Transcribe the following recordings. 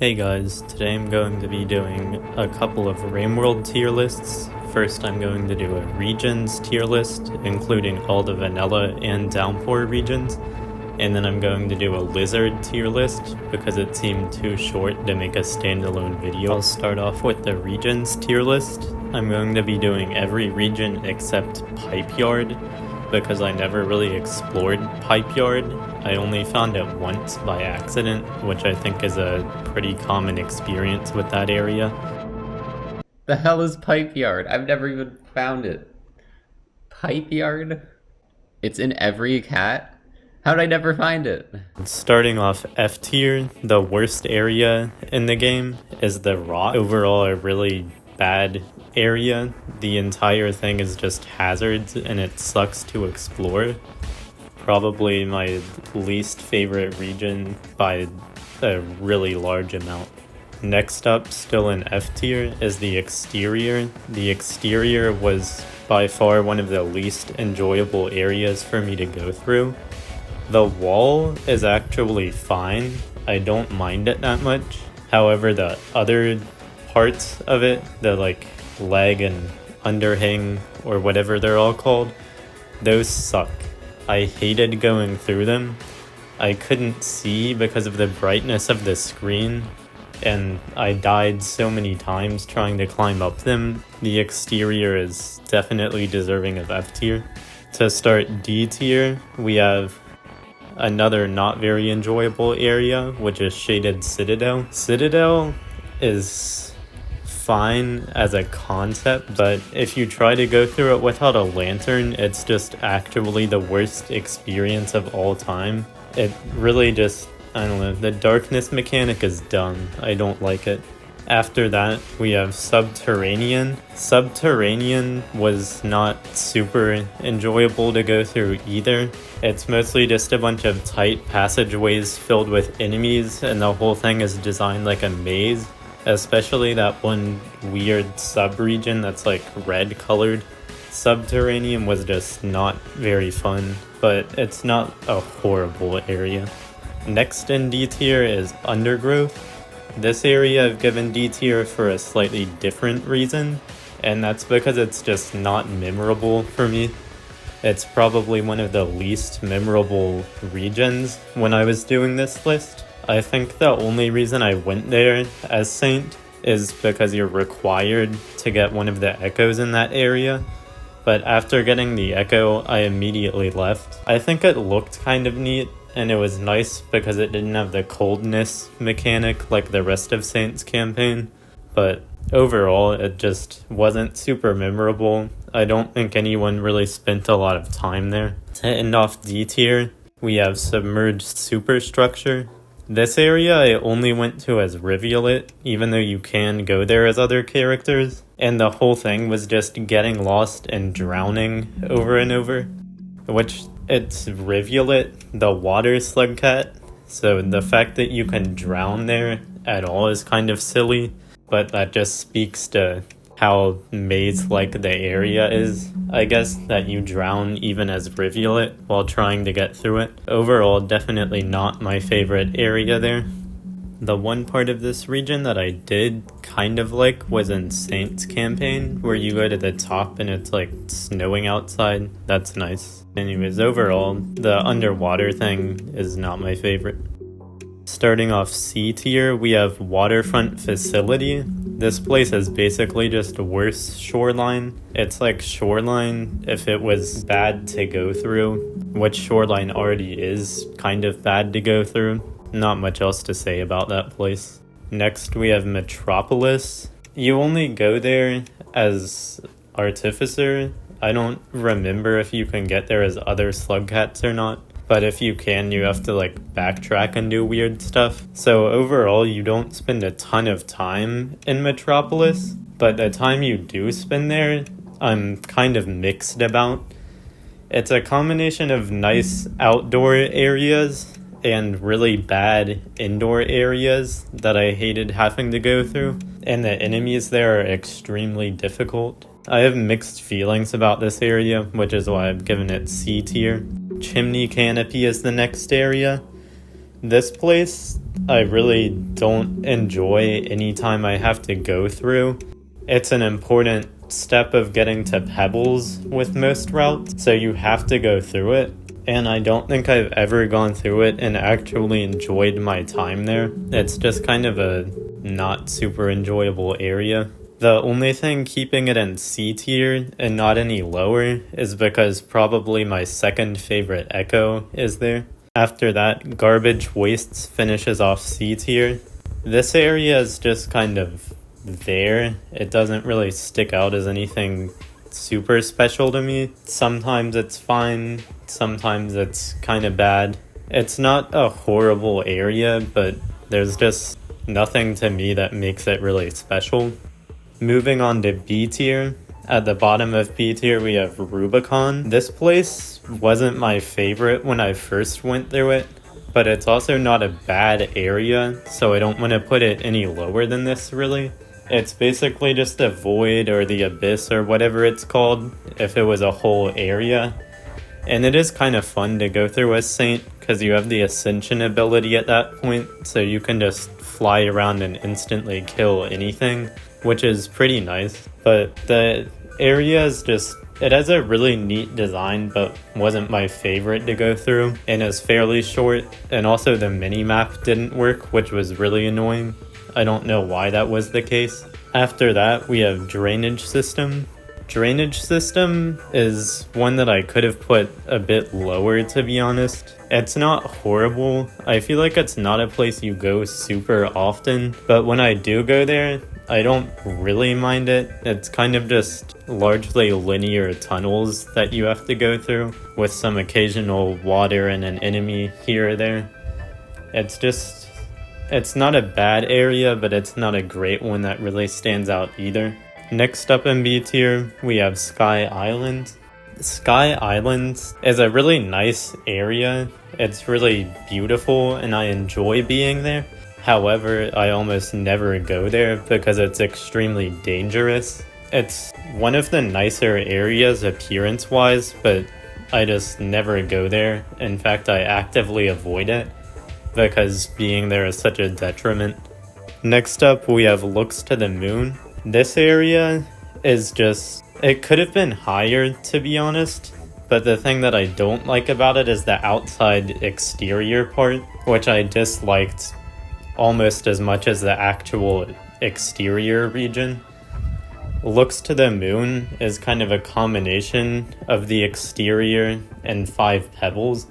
Hey guys, today I'm going to be doing a couple of RainWorld tier lists. First I'm going to do a regions tier list, including all the vanilla and downpour regions. And then I'm going to do a lizard tier list, because it seemed too short to make a standalone video. I'll start off with the regions tier list. I'm going to be doing every region except Pipe Yard, because I never really explored Pipe Yard. I only found it once by accident, which I think is a pretty common experience with that area. The hell is Pipe Yard? I've never even found it. Pipe Yard? It's in every cat? How'd I never find it? Starting off F tier, the worst area in the game is the rock. Overall, a really bad area. The entire thing is just hazards and it sucks to explore. Probably my least favorite region by a really large amount. Next up, still in F tier, is the exterior. The exterior was by far one of the least enjoyable areas for me to go through. The wall is actually fine. I don't mind it that much. However, the other parts of it, the leg and underhang or whatever they're all called, those suck. I hated going through them. I couldn't see because of the brightness of the screen, and I died so many times trying to climb up them. The exterior is definitely deserving of F tier. To start D tier, we have another not very enjoyable area, which is Shaded Citadel. Citadel is fine as a concept, but if you try to go through it without a lantern, it's just actually the worst experience of all time. It really just, I don't know, the darkness mechanic is dumb. I don't like it. After that, we have Subterranean. Subterranean was not super enjoyable to go through either. It's mostly just a bunch of tight passageways filled with enemies, and the whole thing is designed like a maze. Especially that one weird sub-region that's red colored. Subterranean was just not very fun, but it's not a horrible area. Next in D tier is Undergrowth. This area I've given D tier for a slightly different reason, and that's because it's just not memorable for me. It's probably one of the least memorable regions when I was doing this list. I think the only reason I went there as Saint is because you're required to get one of the echoes in that area, but after getting the echo, I immediately left. I think it looked kind of neat, and it was nice because it didn't have the coldness mechanic like the rest of Saint's campaign, but overall it just wasn't super memorable. I don't think anyone really spent a lot of time there. To end off D tier, we have Submerged Superstructure. This area I only went to as Rivulet, even though you can go there as other characters, and the whole thing was just getting lost and drowning over and over. Which, it's Rivulet, the water slugcat, so the fact that you can drown there at all is kind of silly, but that just speaks to how maze-like the area is, I guess, that you drown even as Rivulet while trying to get through it. Overall, definitely not my favorite area there. The one part of this region that I did kind of like was in Saint's campaign, where you go to the top and it's snowing outside. That's nice. Anyways, overall, the underwater thing is not my favorite. Starting off C tier, we have Waterfront Facility. This place is basically just worse Shoreline. It's like Shoreline if it was bad to go through, which Shoreline already is kind of bad to go through. Not much else to say about that place. Next we have Metropolis. You only go there as Artificer. I don't remember if you can get there as other Slugcats or not. But if you can, you have to backtrack and do weird stuff. So overall, you don't spend a ton of time in Metropolis, but the time you do spend there, I'm kind of mixed about. It's a combination of nice outdoor areas and really bad indoor areas that I hated having to go through, and the enemies there are extremely difficult. I have mixed feelings about this area, which is why I've given it C tier. Chimney Canopy is the next area. This place I really don't enjoy anytime I have to go through. It's an important step of getting to Pebbles with most routes, so you have to go through it. And I don't think I've ever gone through it and actually enjoyed my time there. It's just kind of a not super enjoyable area. The only thing keeping it in C tier and not any lower is because probably my second favorite Echo is there. After that, Garbage Wastes finishes off C tier. This area is just kind of there. It doesn't really stick out as anything super special to me. Sometimes it's fine, sometimes it's kind of bad. It's not a horrible area, but there's just nothing to me that makes it really special. Moving on to B tier. At the bottom of B tier, we have Rubicon. This place wasn't my favorite when I first went through it, but it's also not a bad area, so I don't want to put it any lower than this, really. It's basically just a void or the abyss or whatever it's called, if it was a whole area. And it is kind of fun to go through as Saint, because you have the Ascension ability at that point, so you can just fly around and instantly kill anything, which is pretty nice. But the area is just, it has a really neat design, but wasn't my favorite to go through, and is fairly short, and also the mini-map didn't work, which was really annoying. I don't know why that was the case. After that, we have Drainage System. Drainage System is one that I could have put a bit lower, to be honest. It's not horrible. I feel like it's not a place you go super often, but when I do go there, I don't really mind it. It's kind of just largely linear tunnels that you have to go through, with some occasional water and an enemy here or there. It's not a bad area, but it's not a great one that really stands out either. Next up in B tier, we have Sky Island. Sky Island is a really nice area. It's really beautiful and I enjoy being there. However, I almost never go there because it's extremely dangerous. It's one of the nicer areas appearance-wise, but I just never go there. In fact, I actively avoid it because being there is such a detriment. Next up, we have Looks to the Moon. This area is just, it could have been higher, to be honest, but the thing that I don't like about it is the outside exterior part, which I disliked almost as much as the actual exterior region. Looks to the Moon is kind of a combination of the exterior and 5 pebbles,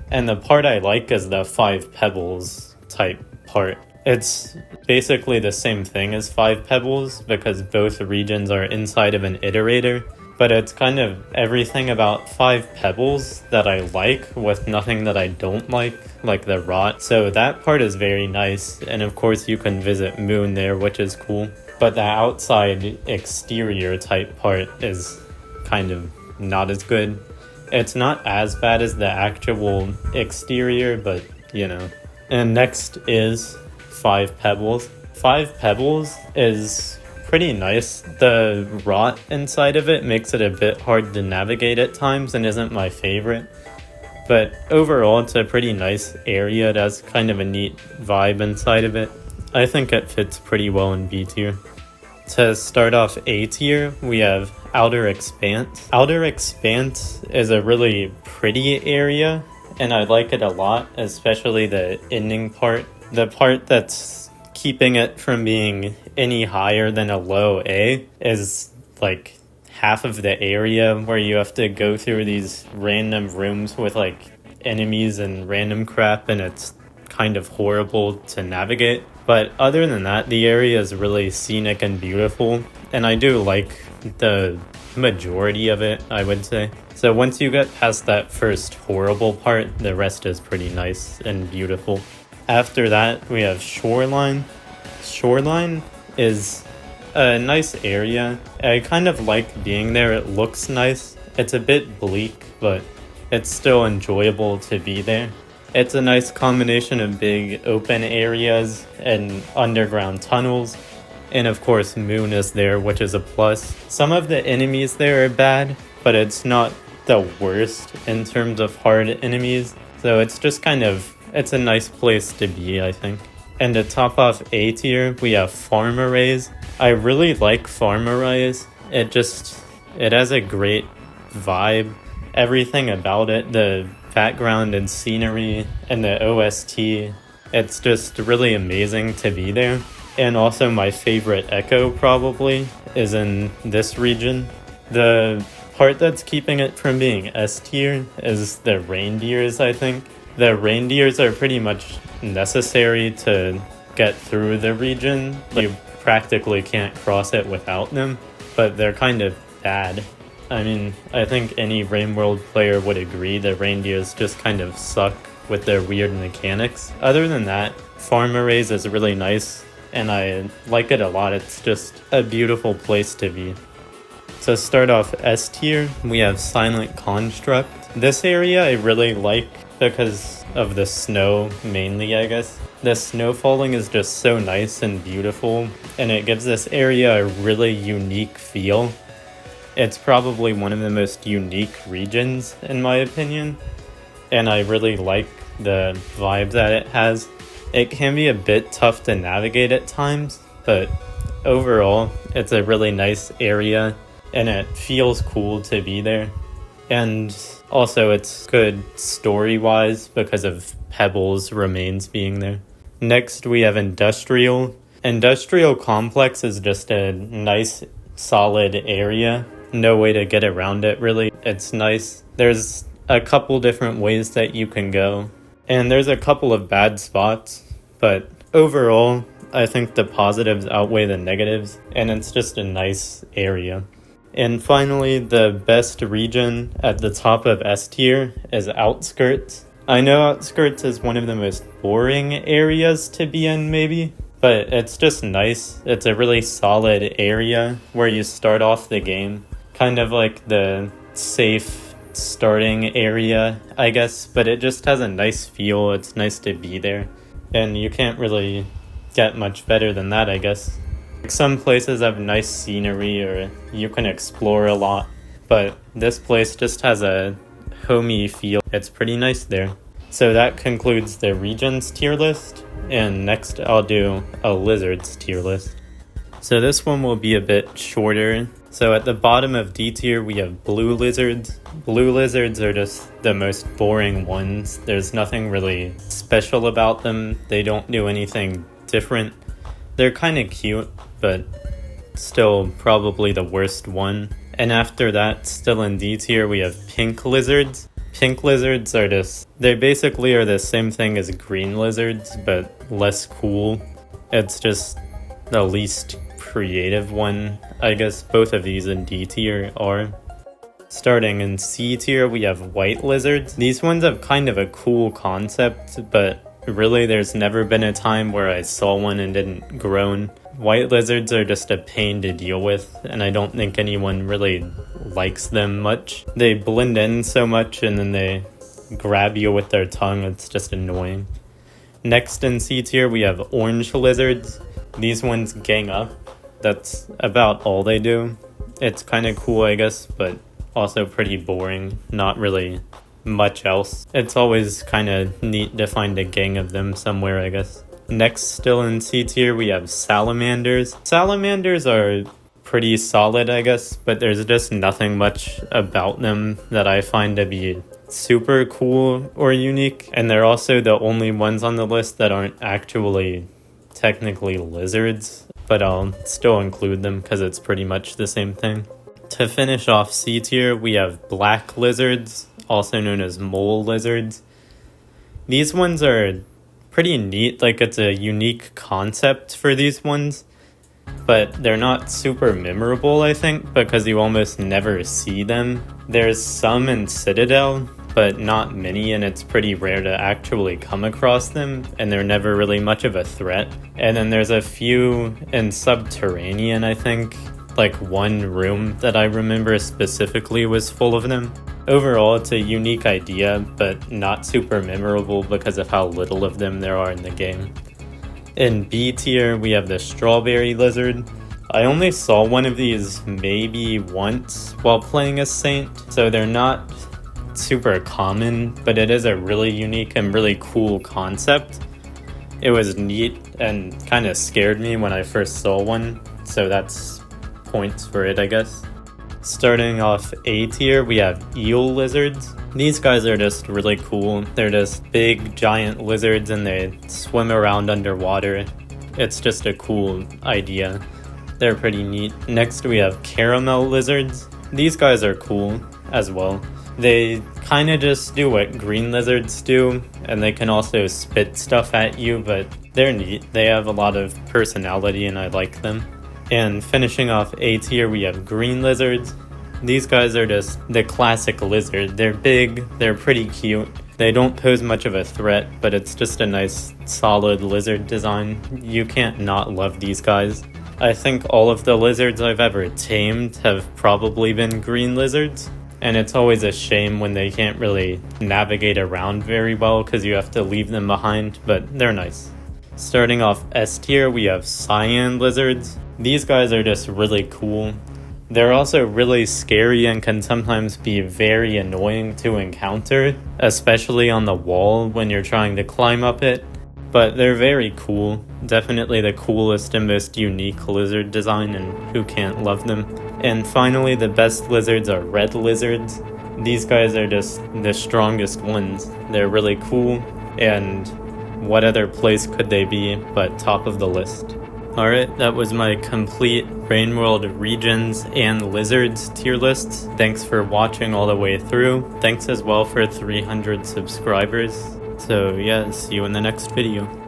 and the part I like is the 5 pebbles type part. It's basically the same thing as 5 pebbles because both regions are inside of an iterator, but it's kind of everything about 5 pebbles that I like with nothing that I don't like the rot. So that part is very nice, and of course you can visit Moon there, which is cool. But the outside exterior type part is kind of not as good. It's not as bad as the actual exterior, but you know. And next is 5 Pebbles. 5 Pebbles is pretty nice. The rot inside of it makes it a bit hard to navigate at times and isn't my favorite. But overall, it's a pretty nice area. It has kind of a neat vibe inside of it. I think it fits pretty well in B tier. To start off A tier, we have Outer Expanse. Outer Expanse is a really pretty area, and I like it a lot, especially the ending part. The part that's keeping it from being any higher than a low A is like half of the area where you have to go through these random rooms with like enemies and random crap, and it's kind of horrible to navigate. But other than that, the area is really scenic and beautiful, and I do like the majority of it, I would say. So once you get past that first horrible part, the rest is pretty nice and beautiful. After that, we have Shoreline. Shoreline is a nice area. I kind of like being there. It looks nice. It's a bit bleak, but it's still enjoyable to be there. It's a nice combination of big open areas and underground tunnels. And of course, Moon is there, which is a plus. Some of the enemies there are bad, but it's not the worst in terms of hard enemies. So it's just kind of it's a nice place to be, I think. And to top off A tier, we have farm arrays. I really like farm arrays. It has a great vibe. Everything about it, the background and scenery and the OST, it's just really amazing to be there. And also my favorite echo probably is in this region. The part that's keeping it from being S tier is the reindeers, I think. The reindeers are pretty much necessary to get through the region. You practically can't cross it without them, but they're kind of bad. I mean, I think any RainWorld player would agree that reindeers just kind of suck with their weird mechanics. Other than that, farm arrays is really nice, and I like it a lot. It's just a beautiful place to be. So start off S tier, we have Silent Construct. This area I really like because of the snow mainly, I guess. The snow falling is just so nice and beautiful, and it gives this area a really unique feel. It's probably one of the most unique regions in my opinion, and I really like the vibe that it has. It can be a bit tough to navigate at times, but overall it's a really nice area and it feels cool to be there. And also it's good story-wise because of Pebble's remains being there. Next we have Industrial. Industrial Complex is just a nice solid area. No way to get around it really. It's nice. There's a couple different ways that you can go, and there's a couple of bad spots, but overall I think the positives outweigh the negatives, and it's just a nice area. And finally, the best region at the top of S tier is Outskirts. I know Outskirts is one of the most boring areas to be in maybe, but it's just nice. It's a really solid area where you start off the game. Kind of like the safe starting area, I guess, but it just has a nice feel. It's nice to be there, and you can't really get much better than that, I guess. Some places have nice scenery or you can explore a lot, but this place just has a homey feel. It's pretty nice there. So that concludes the regions tier list, and next I'll do a lizards tier list. So this one will be a bit shorter. So at the bottom of D tier, we have blue lizards. Blue lizards are just the most boring ones. There's nothing really special about them. They don't do anything different. They're kind of cute, but still probably the worst one. And after that, still in D tier, we have pink lizards. Pink lizards are they basically are the same thing as green lizards, but less cool. It's just the least creative one. I guess both of these in D tier are. Starting in C tier, we have white lizards. These ones have kind of a cool concept, but really there's never been a time where I saw one and didn't groan. White lizards are just a pain to deal with, and I don't think anyone really likes them much. They blend in so much and then they grab you with their tongue. It's just annoying. Next in C tier, we have orange lizards. These ones gang up. That's about all they do. It's kind of cool, I guess, but also pretty boring. Not really much else. It's always kind of neat to find a gang of them somewhere, I guess. Next, still in C tier, we have salamanders. Salamanders are pretty solid, I guess, but there's just nothing much about them that I find to be super cool or unique. And they're also the only ones on the list that aren't actually technically lizards, but I'll still include them because it's pretty much the same thing. To finish off C tier, we have black lizards, also known as mole lizards. These ones are pretty neat, like it's a unique concept for these ones, but they're not super memorable, I think, because you almost never see them. There's some in Citadel, but not many, and it's pretty rare to actually come across them, and they're never really much of a threat. And then there's a few in Subterranean, I think. Like one room that I remember specifically was full of them. Overall, it's a unique idea, but not super memorable because of how little of them there are in the game. In B tier, we have the strawberry lizard. I only saw one of these maybe once while playing as Saint, so they're not not super common, but it is a really unique and really cool concept. It was neat and kind of scared me when I first saw one, so that's points for it, I guess. Starting off A tier, we have eel lizards. These guys are just really cool. They're just big, giant lizards and they swim around underwater. It's just a cool idea. They're pretty neat. Next, we have caramel lizards. These guys are cool as well. They kind of just do what green lizards do, and they can also spit stuff at you, but they're neat. They have a lot of personality and I like them. And finishing off A tier, we have green lizards. These guys are just the classic lizard. They're big, they're pretty cute. They don't pose much of a threat, but it's just a nice, solid lizard design. You can't not love these guys. I think all of the lizards I've ever tamed have probably been green lizards. And it's always a shame when they can't really navigate around very well because you have to leave them behind, but they're nice. Starting off S tier, we have cyan lizards. These guys are just really cool. They're also really scary and can sometimes be very annoying to encounter, especially on the wall when you're trying to climb up it. But they're very cool. Definitely the coolest and most unique lizard design, and who can't love them? And finally, the best lizards are red lizards. These guys are just the strongest ones. They're really cool, and what other place could they be but top of the list? Alright, that was my complete Rain World regions and lizards tier lists. Thanks for watching all the way through. Thanks as well for 300 subscribers. So yeah, see you in the next video.